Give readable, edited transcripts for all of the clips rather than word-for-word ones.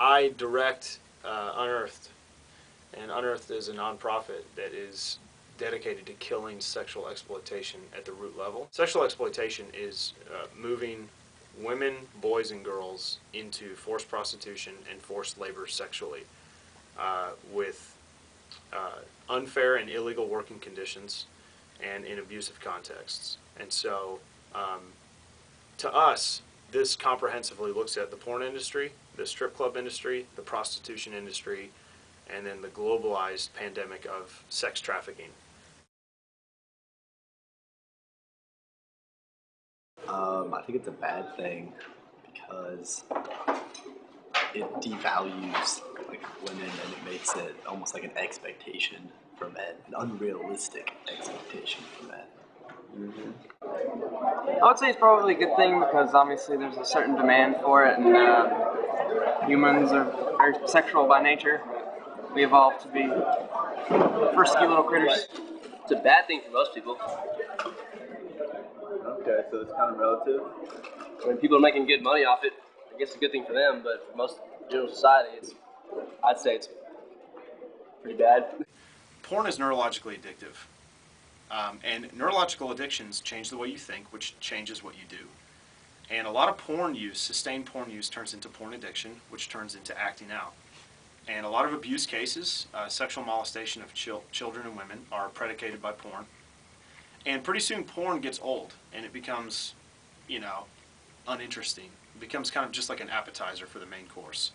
I direct Unearthed, and Unearthed is a nonprofit that is dedicated to killing sexual exploitation at the root level. Sexual exploitation is moving women, boys, and girls into forced prostitution and forced labor sexually with unfair and illegal working conditions and in abusive contexts. And so to us, this comprehensively looks at the porn industry, the strip club industry, the prostitution industry, and then the globalized pandemic of sex trafficking. I think it's a bad thing because it devalues like women and it makes it almost like an expectation for men, an unrealistic expectation for men. I would say it's probably a good thing because obviously there's a certain demand for it, and humans are very sexual by nature. We evolved to be frisky little critters. It's a bad thing for most people. Okay, so it's kind of relative. When people are making good money off it, I guess it's a good thing for them, but for most general society, I'd say it's pretty bad. Porn is neurologically addictive. And neurological addictions change the way you think, which changes what you do. And a lot of porn use, sustained porn use, turns into porn addiction, which turns into acting out. And a lot of abuse cases, sexual molestation of children and women, are predicated by porn. And pretty soon porn gets old, and it becomes, uninteresting. It becomes kind of just like an appetizer for the main course.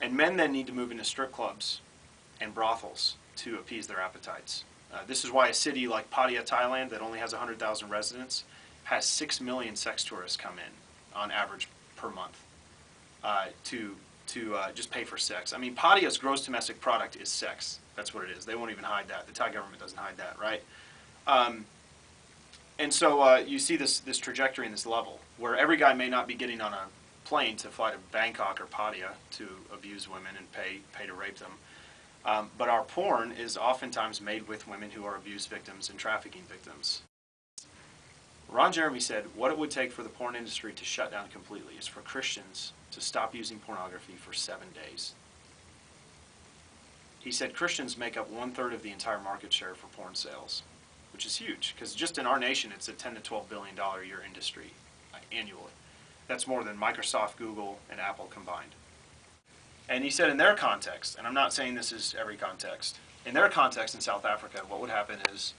And men then need to move into strip clubs and brothels to appease their appetites. This is why a city like Pattaya, Thailand, that only has 100,000 residents, has 6 million sex tourists come in on average per month to just pay for sex. I mean, Pattaya's gross domestic product is sex. That's what it is. They won't even hide that. The Thai government doesn't hide that, right? And so you see this trajectory in this level, where every guy may not be getting on a plane to fly to Bangkok or Pattaya to abuse women and pay to rape them. But our porn is oftentimes made with women who are abuse victims and trafficking victims. Ron Jeremy said what it would take for the porn industry to shut down completely is for Christians to stop using pornography for 7 days. He said Christians make up 1/3 of the entire market share for porn sales, which is huge, because just in our nation it's a $10 to $12 billion a year industry annually. That's more than Microsoft, Google, and Apple combined. And he said in their context, and I'm not saying this is every context, in their context in South Africa, what would happen is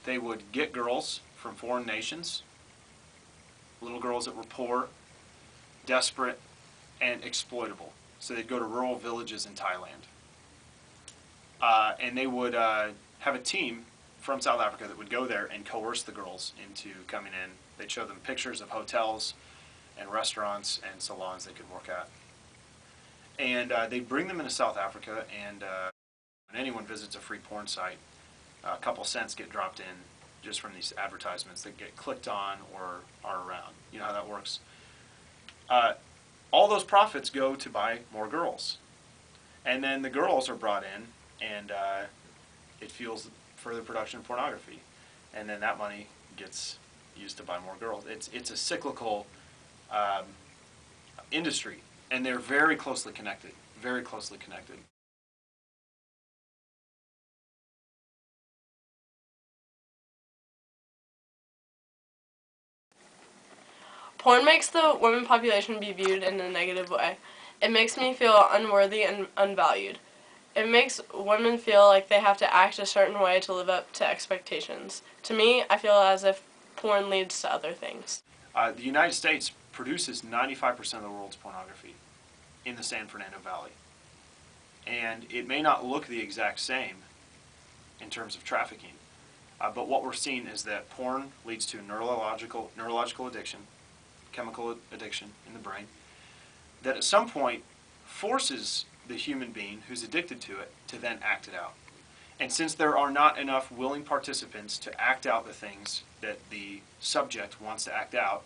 they would get girls from foreign nations, little girls that were poor, desperate, and exploitable. So they'd go to rural villages in Thailand. And they would have a team from South Africa that would go there and coerce the girls into coming in. They'd show them pictures of hotels and restaurants and salons they could work at. And they bring them into South Africa, and when anyone visits a free porn site, a couple cents get dropped in just from these advertisements that get clicked on or are around. You know how that works? All those profits go to buy more girls. And then the girls are brought in, and it fuels further production of pornography. And then that money gets used to buy more girls. It's a cyclical industry, and they're very closely connected, very closely connected. Porn makes the women population be viewed in a negative way. It makes me feel unworthy and unvalued. It makes women feel like they have to act a certain way to live up to expectations. To me, I feel as if porn leads to other things. The United States produces 95% of the world's pornography in the San Fernando Valley. And it may not look the exact same in terms of trafficking, but what we're seeing is that porn leads to neurological addiction, chemical addiction in the brain, that at some point forces the human being who's addicted to it to then act it out. And since there are not enough willing participants to act out the things that the subject wants to act out,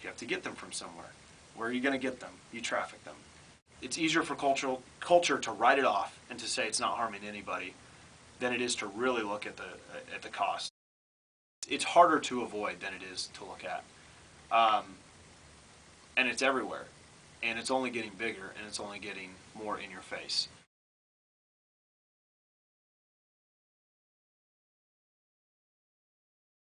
you have to get them from somewhere. Where are you going to get them? You traffic them. It's easier for culture to write it off and to say it's not harming anybody than it is to really look at the cost. It's harder to avoid than it is to look at. and it's everywhere, and it's only getting bigger, and it's only getting more in your face.